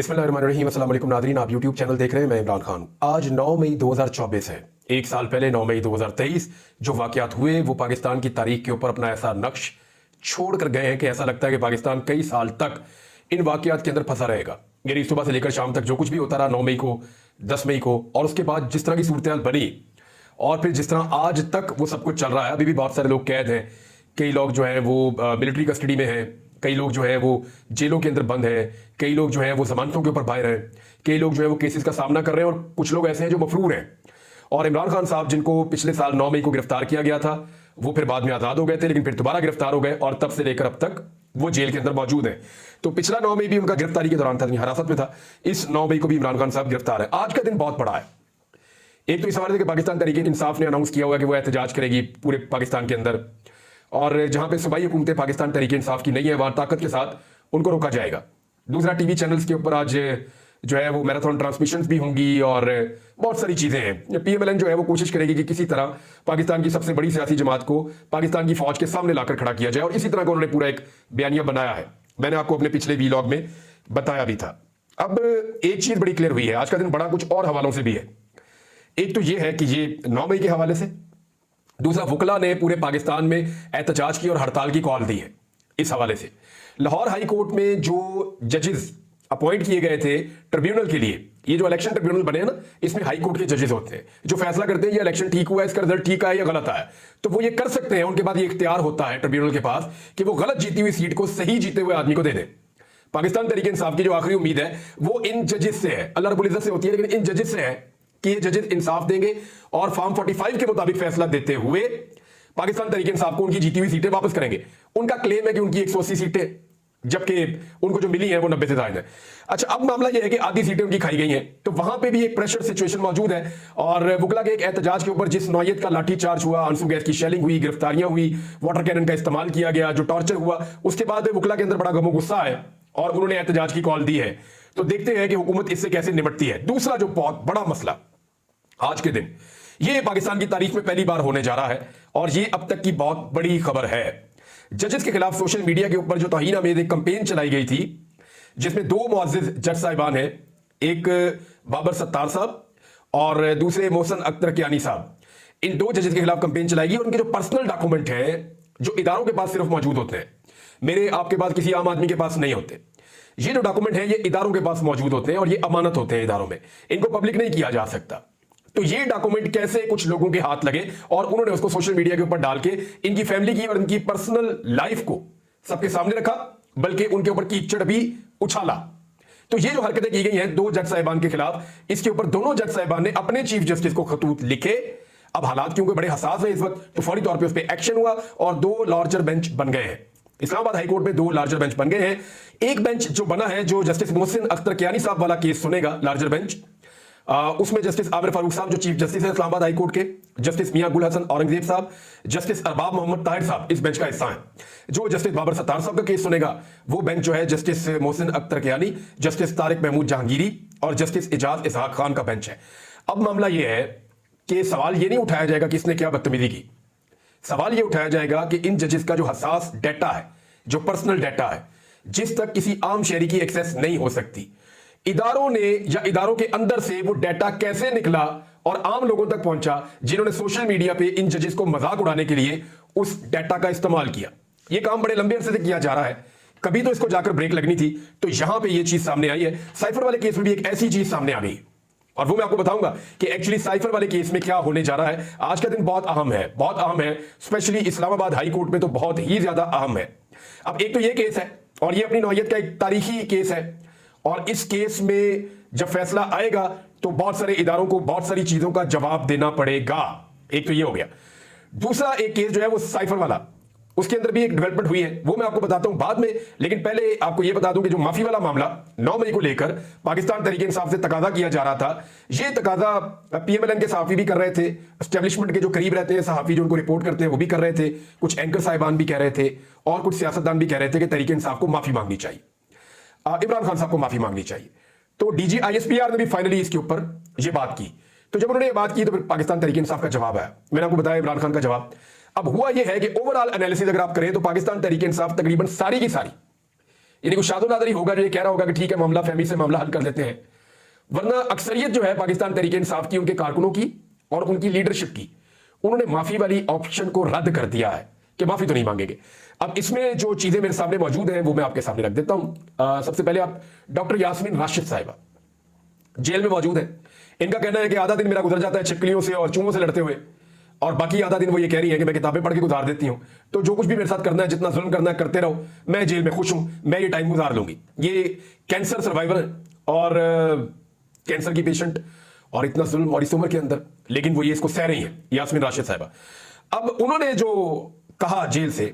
बिस्मिल्लाहिर्रहमानिर्रहीम। अस्सलाम वालेकुम नाज़रीन, आप यूट्यूब चैनल देख रहे हैं। मैं इमरान खान। आज 9 मई 2024 है। एक साल पहले 9 मई 2023 जो वाक़यात हुए वो पाकिस्तान की तारीख के ऊपर अपना ऐसा नक्श छोड़ कर गए हैं कि ऐसा लगता है कि पाकिस्तान कई साल तक इन वाक़यात के अंदर फंसा रहेगा। यानी सुबह से लेकर शाम तक जो कुछ भी होता रहा 9 मई को, 10 मई को, और उसके बाद जिस तरह की सूरत हाल बनी और फिर जिस तरह आज तक वो सब कुछ चल रहा है। अभी भी बहुत सारे लोग कैद हैं, कई लोग जो हैं वो मिलिट्री कस्टडी में हैं, कई लोग जो है वो जेलों के अंदर बंद हैं, कई लोग जो है वो जमानतों के ऊपर बाहर हैं, कई लोग जो है वो केसेस का सामना कर रहे हैं और कुछ लोग ऐसे हैं जो मफरूर हैं। और इमरान खान साहब जिनको पिछले साल 9 मई को गिरफ्तार किया गया था वो फिर बाद में आज़ाद हो गए थे, लेकिन फिर दोबारा गिरफ्तार हो गए और तब से लेकर अब तक वो जेल के अंदर मौजूद हैं। तो पिछला 9 मई भी उनका गिरफ्तारी के दौरान था, हिरासत में था। इस 9 मई को भी इमरान खान साहब गिरफ्तार है। आज का दिन बहुत बड़ा है। एक तो इस हवाले से कि पाकिस्तान तहरीक इंसाफ ने अनाउंस किया हुआ कि वो एहतजाज करेगी पूरे पाकिस्तान के अंदर, और जहां पे सूबाई हुकूमतें पाकिस्तान तहरीक इंसाफ की नहीं है वहां ताकत के साथ उनको रोका जाएगा। दूसरा, टीवी चैनल्स के ऊपर आज जो है वो मैराथन ट्रांसमिशंस भी होंगी और बहुत सारी चीजें हैं। पीएमएलएन जो है वो कोशिश करेगी कि किसी तरह पाकिस्तान की सबसे बड़ी सियासी जमात को पाकिस्तान की फौज के सामने लाकर खड़ा किया जाए, और इसी तरह का उन्होंने पूरा एक बयानिया बनाया है। मैंने आपको अपने पिछले वीलॉग में बताया भी था। अब एक चीज बड़ी क्लियर हुई है, आज का दिन बड़ा कुछ और हवालों से भी है। एक तो ये है कि ये 9 मई के हवाले से, दूसरा वकला ने पूरे पाकिस्तान में एहतजाज की और हड़ताल की कॉल दी है। इस हवाले से लाहौर हाई कोर्ट में जो जजेस अपॉइंट किए गए थे ट्रिब्यूनल के लिए, ये जो इलेक्शन ट्रिब्यूनल बने हैं ना, इसमें हाई कोर्ट के जजेस होते हैं जो फैसला करते हैं ये इलेक्शन ठीक हुआ है, इसका रिजल्ट ठीक आया या गलत आया। तो वो ये कर सकते हैं, उनके बाद ये इख्तियार होता है ट्रिब्यूनल के पास कि वो गलत जीती हुई सीट को सही जीते हुए आदमी को दे दें। पाकिस्तान तहरीक इंसाफ की जो आखिरी उम्मीद है वो इन जजेस से है, अल्लाह रब्बुल इज्जत से होती है, लेकिन इन जजेस से है कि ये जजेस इंसाफ देंगे और फॉर्म 45 के मुताबिक फैसला देते हुए पाकिस्तान तहरीक इंसाफ को उनकी जीती हुई सीटें वापस करेंगे। उनका क्लेम है कि उनकी 180 सीटें, जबकि उनको जो मिली हैं वो 90 से ज्यादा है। अच्छा, अब मामला यह है कि आधी सीटें उनकी खाई गई हैं, तो वहां पे भी एक प्रेशर सिचुएशन मौजूद है। और वकला के एक एहतजाज के ऊपर जिस नौयत का लाठीचार्ज हुआ, आंसू गैस की शेलिंग हुई, गिरफ्तारियां हुई, वाटर कैनन का इस्तेमाल किया गया, जो टॉर्चर हुआ, उसके बाद वकला के अंदर बड़ा गमो गुस्सा है और उन्होंने एहतजाज की कॉल दी है। तो देखते हैं कि हुकूमत इससे कैसे निपटती है। दूसरा जो बहुत बड़ा मसला आज के दिन, ये पाकिस्तान की तारीख में पहली बार होने जा रहा है और ये अब तक की बहुत बड़ी खबर है। जजेस के खिलाफ सोशल मीडिया के ऊपर जो तौहीन आमेज एक कैंपेन चलाई गई थी, जिसमें दो मुअज़्ज़िज़ जज साहिबान हैं, एक बाबर सत्तार साहब और दूसरे मोहसिन अख्तर कियानी साहब। इन दो जजेस के खिलाफ कैंपेन चलाई गई और उनके जो पर्सनल डॉक्यूमेंट हैं जो इदारों के पास सिर्फ मौजूद होते हैं, मेरे आपके पास किसी आम आदमी के पास नहीं होते। ये जो डॉक्यूमेंट है ये इदारों के पास मौजूद होते हैं और ये अमानत होते हैं इदारों में, इनको पब्लिक नहीं किया जा सकता। तो ये डॉक्यूमेंट कैसे कुछ लोगों के हाथ लगे और उन्होंने उसको सोशल मीडिया के ऊपर डाल के इनकी फैमिली की और इनकी पर्सनल लाइफ को सबके सामने रखा, बल्कि उनके ऊपर कीचड़ भी उछाला। तो ये जो हरकतें की गई हैं दो जज साहिबान के खिलाफ, इसके ऊपर दोनों जज साहिबान ने अपने चीफ जस्टिस को खतूत लिखे। अब हालात क्योंकि बड़े हसास हैं इस वक्त, तो फौरी तौर पर उस पर एक्शन हुआ और दो लार्जर बेंच बन गए हैं। इस्लामाबाद हाईकोर्ट में दो लार्जर बेंच बन गए हैं। एक बेंच जो बना है, जो जस्टिस मोहसिन अख्तर कियानी साहब वाला केस सुनेगा, लार्जर बेंच, उसमें जस्टिस आमिर फारूक साहब जो चीफ जस्टिस है इस्लामाबाद हाई कोर्ट के, जस्टिस मियां गुल हसन औरंगजेब साहब, जस्टिस अरबाब मोहम्मद ताहिर साहब इस बेंच का हिस्सा है। जो जस्टिस बाबर सत्तार साहब का केस सुनेगा वो बेंच जो है जस्टिस मोहसिन अख्तर कियानी, जस्टिस तारिक महमूद जहांगीरी और जस्टिस एजाज इसहाक खान का बेंच है। अब मामला यह है कि सवाल ये नहीं उठाया जाएगा कि इसने क्या बदतमीजी की, सवाल ये उठाया जाएगा कि इन जजेस का जो हसास डाटा है, जो पर्सनल डाटा है, जिस तक किसी आम शहरी की एक्सेस नहीं हो सकती, इदारों ने या इदारों के अंदर से वो डाटा कैसे निकला और आम लोगों तक पहुंचा, जिन्होंने सोशल मीडिया पे इन जजेस को मजाक उड़ाने के लिए उस डाटा का इस्तेमाल किया। ये काम बड़े लंबे अरसे से किया जा रहा है, कभी तो इसको जाकर ब्रेक लगनी थी। तो यहां पे ये चीज सामने आई है। साइफर वाले केस में भी एक ऐसी चीज सामने आ गई और वो मैं आपको बताऊंगा कि एक्चुअली साइफर वाले केस में क्या होने जा रहा है। आज का दिन बहुत अहम है, बहुत अहम है, स्पेशली इस्लामाबाद हाई कोर्ट में तो बहुत ही ज्यादा अहम है। अब एक तो ये केस है और ये अपनी नौयत का एक तारीखी केस है, और इस केस में जब फैसला आएगा तो बहुत सारे इदारों को बहुत सारी चीजों का जवाब देना पड़ेगा। एक तो ये हो गया। दूसरा एक केस जो है वो साइफर वाला, उसके अंदर भी एक डेवलपमेंट हुई है, वो मैं आपको बताता हूं बाद में। लेकिन पहले आपको यह बता दूं कि जो माफी वाला मामला 9 मई को लेकर पाकिस्तान तहरीक इंसाफ से तकाजा किया जा रहा था, ये तकाजा पीएमएलएन के सहाफी भी कर रहे थे, एस्टेब्लिशमेंट के जो करीब रहते हैं सहाफी जो उनको रिपोर्ट करते हैं वो भी कर रहे थे, कुछ एंकर साहिबान भी कह रहे थे और कुछ सियासतदान भी कह रहे थे कि तहरीक इंसाफ को माफी मांगनी चाहिए, इमरान खान साहब को माफी मांगनी चाहिए। तो डीजी आईएसपीआर ने भी फाइनली इसके ऊपर ये बात की। तो जब उन्होंने ये बात की तो फिर पाकिस्तान तहरीक इंसाफ का जवाब आया। मैंने आपको बताया इमरान खान का जवाब। अब हुआ यह है कि ओवरऑल एनालिसिस अगर आप करें तो पाकिस्तान तहरीक इंसाफ तकरीबन सारी की सारी यानी कुछ शादो नादरी होगा जो ये कह रहा होगा कि ठीक है मामला फहमी से मामला हल कर लेते हैं, वरना अक्सरियत जो है पाकिस्तान तहरीक इंसाफ की, उनके कारकुनों की और उनकी लीडरशिप की, उन्होंने माफी वाली ऑप्शन को रद्द कर दिया है कि माफी तो नहीं मांगेंगे। अब इसमें जो चीजें मेरे सामने मौजूद हैं वो मैं आपके सामने रख देता हूं। सबसे पहले आप डॉक्टर यास्मीन राशिद साहिबा जेल में मौजूद है। इनका कहना है कि आधा दिन मेरा गुजर जाता है छिपकलियों से और चूहों से लड़ते हुए, और बाकी आधा दिन वो ये कह रही है कि मैं किताबें पढ़ के गुजार देती हूं, तो जो कुछ भी मेरे साथ करना है, जितना जुल्म करना है करते रहो, मैं जेल में खुश हूं, मैं ये टाइम गुजार लूंगी। ये कैंसर सर्वाइवर है और कैंसर की पेशेंट, और इतना जुल्म और इस उम्र के अंदर, लेकिन वो ये इसको सह रही है यास्मीन राशिद साहिबा। अब उन्होंने जो कहा जेल से,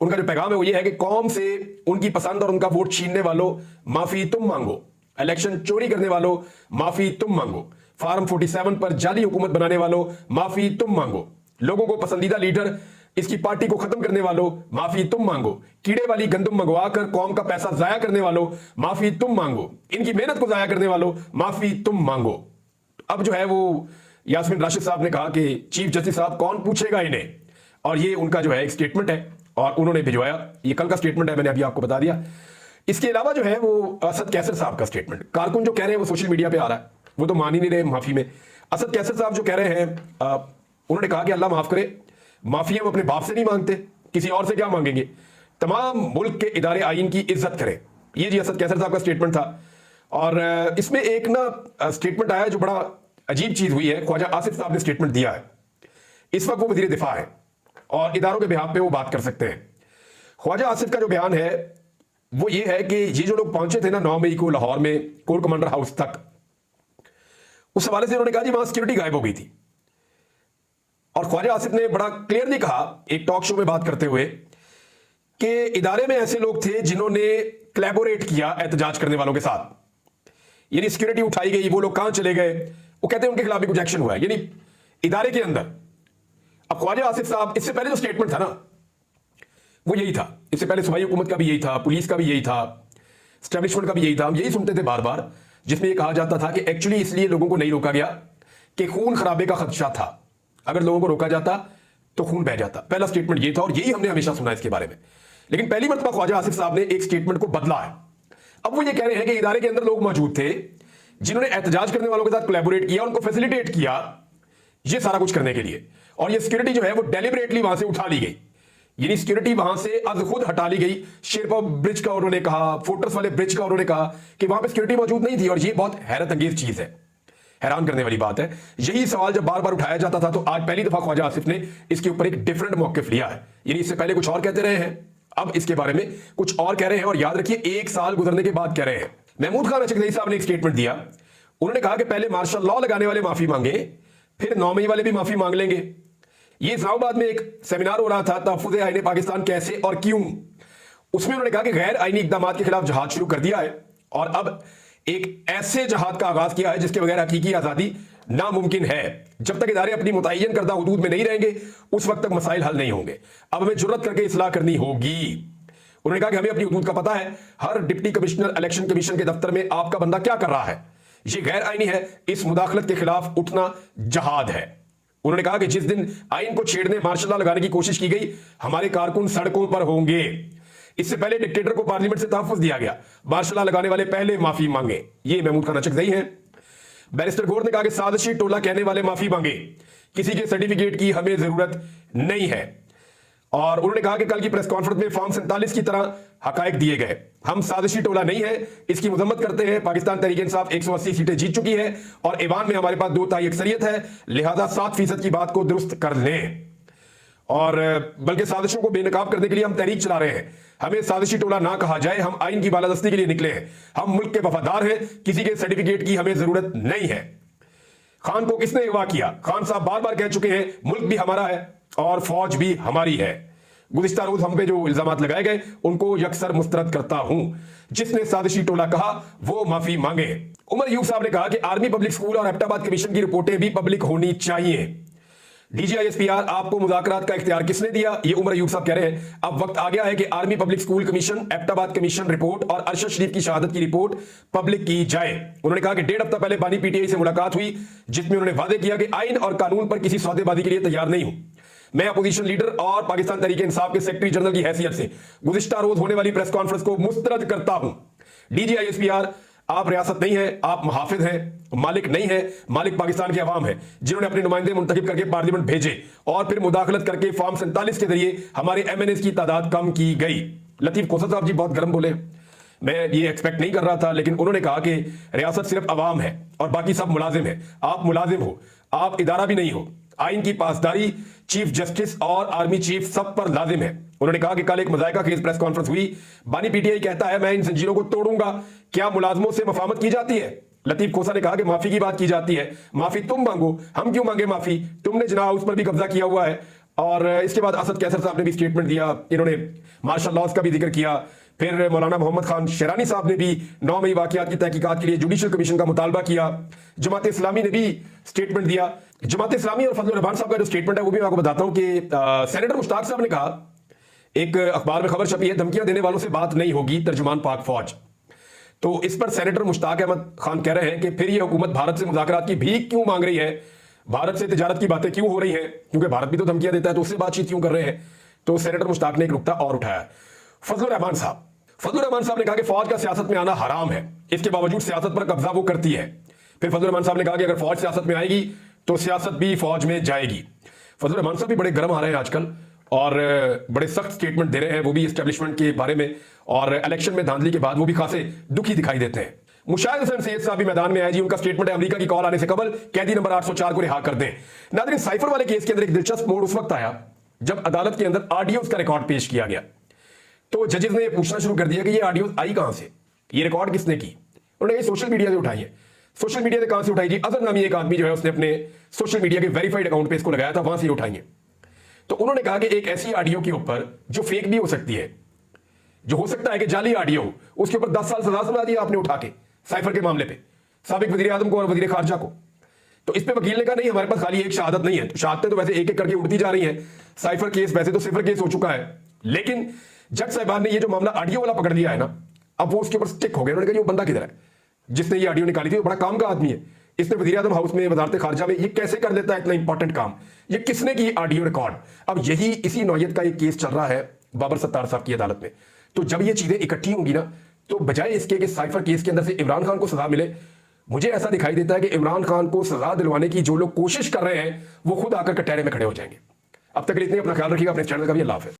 उनका जो पैगाम है वो ये है कि कौम से उनकी पसंद और उनका वोट छीनने वालों माफी तुम मांगो, इलेक्शन चोरी करने वालों माफी तुम मांगो, फार्म 47 पर जाली हुकूमत बनाने वालों माफी तुम मांगो, लोगों को पसंदीदा लीडर इसकी पार्टी को खत्म करने वालों माफी तुम मांगो, कीड़े वाली गंदम मंगवा कर कौम का पैसा जाया करने वालों माफी तुम मांगो, इनकी मेहनत को जाया करने वालों माफी तुम मांगो। अब जो है वो यास्मीन राशिद साहब ने कहा कि चीफ जस्टिस साहब कौन पूछेगा इन्हें, और ये उनका जो है एक स्टेटमेंट है और उन्होंने भिजवाया। ये कल का स्टेटमेंट है, मैंने अभी आपको बता दिया। इसके अलावा जो है वो असद कैसर साहब का स्टेटमेंट, कारकुन जो कह रहे हैं वो सोशल मीडिया पे आ रहा है, वो तो मान ही नहीं रहे माफी में। असद कैसर साहब जो कह रहे हैं, उन्होंने कहा कि अल्लाह माफ करे, माफी हम अपने बाप से नहीं मांगते, किसी और से क्या मांगेंगे, तमाम मुल्क के इदारे आइन की इज्जत करें। ये जी असद कैसर साहब का स्टेटमेंट था। और इसमें एक ना स्टेटमेंट आया जो बड़ा अजीब चीज हुई है, ख्वाजा आसिफ साहब ने स्टेटमेंट दिया है। इस वक्त वो वजीर दिफा है और इदारों के बिहाफ पे वो बात कर सकते हैं। ख्वाजा आसिफ का जो बयान है वो ये है कि ये जो लोग पहुंचे थे ना 9 मई को लाहौर में कोर कमांडर हाउस तक, उस हवाले से उन्होंने कहा जी वहां सिक्योरिटी गायब हो गई थी। और ख्वाजा आसिफ ने बड़ा क्लियरली कहा एक टॉक शो में बात करते हुए कि इदारे में ऐसे लोग थे जिन्होंने कोलैबोरेट किया एहतजाज करने वालों के साथ, यानी सिक्योरिटी उठाई गई, वो लोग कहां चले गए, वो कहते हैं उनके खिलाफ भी कुछ एक्शन हुआ है, यानी इदारे के अंदर। अब ख्वाजा आसिफ साहब, इससे पहले जो स्टेटमेंट था ना वो यही था, इससे पहले सूबाई हुकूमत का भी यही था, पुलिस का भी यही था, एस्टेब्लिशमेंट का भी यही था, हम यही सुनते थे बार बार, जिसमें यह कहा जाता था कि एक्चुअली इसलिए लोगों को नहीं रोका गया कि खून खराबे का खदशा था, अगर लोगों को रोका जाता तो खून बह जाता। पहला स्टेटमेंट ये था और यही हमने हमेशा सुना इसके बारे में। लेकिन पहली मरतबा ख्वाजा आसिफ साहब ने एक स्टेटमेंट को बदला है। अब वो ये कह रहे हैं कि इदारे के अंदर लोग मौजूद थे जिन्होंने एहतजाज करने वालों के साथ कोलैबोरेट किया, उनको फैसिलिटेट किया ये सारा कुछ करने के लिए, और ये सिक्योरिटी जो है वो डेलिबरेटली वहां से उठा ली गई, यानी सिक्योरिटी वहां से अज खुद हटा ली गई। शेरपा ब्रिज का उन्होंने कहा, फोर्ट्रेस वाले ब्रिज का उन्होंने कहा कि वहां पे सिक्योरिटी मौजूद नहीं थी, और ये बहुत हैरत अंगेज चीज है, हैरान करने वाली बात है। यही सवाल जब बार बार उठाया जाता था तो आज पहली दफा ख्वाजा आसिफ ने इसके ऊपर एक डिफरेंट मौकिफ लिया है, यानी इससे पहले कुछ और कहते रहे हैं, अब इसके बारे में कुछ और कह रहे हैं, और याद रखिए 1 साल गुजरने के बाद कह रहे हैं। महमूद खान अचकज़ई साहब ने एक स्टेटमेंट दिया, उन्होंने कहा कि पहले मार्शल लॉ लगाने वाले माफी मांगे, फिर 9 मई वाले भी माफी मांग लेंगे। ये इस्लामाबाद में एक सेमिनार हो रहा था, तहफ़्फ़ुज़ आईन पाकिस्तान कैसे और क्यों, उसमें उन्होंने कहा कि गैर आईनी इक़दाम के खिलाफ जहाद शुरू कर दिया है, और अब एक ऐसे जहाद का आगाज किया है जिसके बगैर हकीकी आज़ादी नामुमकिन है। जब तक इदारे अपनी मुतय्यन करदा हुदूद में नहीं रहेंगे उस वक्त तक मसाइल हल नहीं होंगे। अब हमें जुर्रत करके इस्लाह करनी होगी। उन्होंने कहा कि हमें अपनी हुदूद का पता है, हर डिप्टी कमिश्नर इलेक्शन कमीशन के दफ्तर में आपका बंदा क्या कर रहा है, ये गैर आईनी है, इस मुदाखलत के खिलाफ उठना जहाद है। उन्होंने कहा कि जिस दिन आइन को छेड़ने मार्शल लॉ लगाने की कोशिश की गई, हमारे कारकुन सड़कों पर होंगे। इससे पहले डिक्टेटर को पार्लियामेंट से तहफ़्फ़ुज़ दिया गया, मार्शल लॉ लगाने वाले पहले माफी मांगे। ये महमूद खान अचकज़ई हैं। बैरिस्टर गौर ने कहा कि साजिशी टोला कहने वाले माफी मांगे, किसी के सर्टिफिकेट की हमें जरूरत नहीं है। और उन्होंने कहा कि कल की प्रेस कॉन्फ्रेंस में फॉर्म 47 की तरह हकायक दिए गए, हम साजिशी टोला नहीं है, इसकी मजम्मत करते हैं। पाकिस्तान तहरीक इंसाफ 180 सीटें जीत चुकी है और ईवान में हमारे पास 2 तिहाई अक्सरियत है, लिहाजा 7% की बात को दुरुस्त कर लें, और बल्कि साजिशों को बेनकाब करने के लिए हम तहरीक चला रहे हैं। हमें साजिशी टोला ना कहा जाए, हम आइन की बालादस्ती के लिए निकले हैं, हम मुल्क के वफादार हैं, किसी के सर्टिफिकेट की हमें जरूरत नहीं है। खान को किसने अगवा किया? खान साहब बार बार कह चुके हैं मुल्क भी हमारा है और फौज भी हमारी है। गुज़िश्ता रोज हम पे जो इल्जामात लगाए गए उनको यकसर मुस्तरद करता हूं। जिसने साजिशी टोला कहा वो माफी मांगे। उमर यूब साहब ने कहा कि आर्मी पब्लिक स्कूल और एबटाबाद कमीशन की रिपोर्टें भी पब्लिक होनी चाहिए। DGISPR आपको मुज़ाकरात का इख्तियार किसने दिया? ये उमर यूब साहब कह रहे हैं अब वक्त आ गया है कि army public school commission, Abbottabad commission report और अरशद शरीफ की शहादत की रिपोर्ट पब्लिक की जाए। उन्होंने कहा कि 1.5 हफ्ता पहले बानी PTI से मुलाकात हुई जिसमें उन्होंने वादे किया कि आइन और कानून पर किसी सौदेबाजी के लिए तैयार नहीं हूं। मैं अपोजिशन लीडर और पाकिस्तान तहरीक इंसाफ के सेक्रेटरी जनरल की हैसियत से गुज़िश्ता रोज होने वाली प्रेस कॉन्फ्रेंस को मुस्तरद करता हूं। DGISPR, आप रियासत नहीं है, आप मुहाफिज हैं, मालिक नहीं है। मालिक पाकिस्तान के अवाम है, जिन्होंने अपने नुमाइंदे मुंतखब करके पार्लियामेंट भेजे और फिर मुदाखलत करके फॉर्म 47 के जरिए हमारे MNAs की तादाद कम की गई। लतीफ कोसर साहब जी बहुत गर्म बोले, मैं ये एक्सपेक्ट नहीं कर रहा था, लेकिन उन्होंने कहा कि रियासत सिर्फ अवाम है और बाकी सब मुलाजिम है। आप मुलाजिम हो, आप इदारा भी नहीं हो। आइन की पासदारी चीफ जस्टिस और आर्मी चीफ सब पर लाजिम है। उन्होंने कहा कि कल एक मजायका खेज प्रेस कॉन्फ्रेंस हुई, बानी PTI कहता है मैं इन जंजीरों को तोड़ूंगा, क्या मुलाजमों से मफामत की जाती है? लतीफ कोसा ने कहा कि माफी की बात की जाती है, माफी तुम मांगो, हम क्यों मांगे माफी, तुमने जना हाउस पर भी कब्जा किया हुआ है। और इसके बाद असद कैसर साहब ने भी स्टेटमेंट दिया, इन्होंने मार्शल लॉज का भी जिक्र किया। फिर मौलाना मोहम्मद खान शेरानी साहब ने भी 9 मई वाकयात की तहकीकात के लिए जुडिशल कमीशन का मुतालबा किया। जमात इस्लामी ने भी स्टेटमेंट दिया। जमात इस्लामी और फजलुर रहमान साहब का जो स्टेटमेंट है वो भी मैं आपको बताता हूं कि सेनेटर मुश्ताक साहब ने कहा, एक अखबार में खबर छपी है, धमकियां देने वालों से बात नहीं होगी, तर्जुमान पाक फौज। तो इस पर सेनेटर मुश्ताक अहमद खान कह रहे हैं कि फिर ये हुकूमत भारत से मुज़ाकरात की भीख क्यों मांग रही है, भारत से तिजारत की बातें क्यों हो रही हैं, क्योंकि भारत भी तो धमकियां देता है, तो उससे बातचीत क्यों कर रहे हैं। तो सेनेटर मुश्ताक ने एक नुकता और उठाया। फजलुर रहमान साहब ने कहा कि फौज का सियासत में आना हराम है, इसके बावजूद सियासत पर कब्जा वो करती है। फिर फजलुर रहमान साहब ने कहा कि अगर फौज सियासत में आएगी तो सियासत भी फौज में जाएगी। फजलुर रहमान साहब भी बड़े गर्म आ रहे हैं आजकल और बड़े सख्त स्टेटमेंट दे रहे हैं, वो भी एस्टेब्लिशमेंट के बारे में, और इलेक्शन में धांधली के बाद वो भी खासे दुखी दिखाई देते हैं। मुशाहिद हसन सैयद साहब भी मैदान में आए जी, उनका स्टेटमेंट है अमेरिका की कॉल आने से कबल कैदी नंबर 804 को रिहा कर दें। नाज़रीन, साइफर वाले केस के अंदर एक दिलचस्प मोड़ उस वक्त आया जब अदालत के अंदर ऑडियोज का रिकॉर्ड पेश किया गया। तो जजेस ने पूछना शुरू कर दिया कि ये ऑडियो आई कहां से, ये रिकॉर्ड किसने की। उन्होंने सोशल मीडिया से उठाई है। सोशल मीडिया से कहां से उठाई जी? अजहर नामी एक आदमी जो है उसने अपने सोशल मीडिया के वेरीफाइड अकाउंट पे इसको लगाया था, वहां से उठाई है। तो उन्होंने कहा कि एक ऐसी ऑडियो के ऊपर जो फेक भी हो सकती है, जो हो सकता है कि जाली ऑडियो हो, उसके ऊपर 10 साल सजा सुना दिया आपने उठा के साइफर के मामले पे साबिक वजीर आजम को और वजीर खारजा को। तो इस पे वकील ने कहा नहीं, हमारे पास खाली एक शहादत नहीं है, तो शहादतें तो वैसे एक एक करके उड़ती जा रही हैं। साइफर केस वैसे तो सिफर केस हो चुका है, लेकिन जज साहिबान ने ये जो मामला ऑडियो वाला पकड़ लिया है ना, अब वो उसके ऊपर स्टिक हो गया। उन्होंने कहा ये बंदा किधर है जिसने ये ऑडियो निकाली थी? वो बड़ा काम का आदमी है, इसने वजीर आजम हाउस में वजारत खारजा में ये कैसे कर देता है इतना इंपॉर्टेंट काम? ये किसने की ऑडियो रिकॉर्ड? अब यही इसी नौयत का एक केस चल रहा है बाबर सत्तार साहब की अदालत में। तो जब ये चीजें इकट्ठी होंगी ना, तो बजाय इसके कि साइफर केस के अंदर से इमरान खान को सजा मिले, मुझे ऐसा दिखाई देता है कि इमरान खान को सजा दिलवाने की जो लोग कोशिश कर रहे हैं वो खुद आकर कटहरे में खड़े हो जाएंगे। अब तक के लिए इतने, अपना ख्याल रखिएगा, अपने चैनल का भी अल्लाह हाफ़िज़।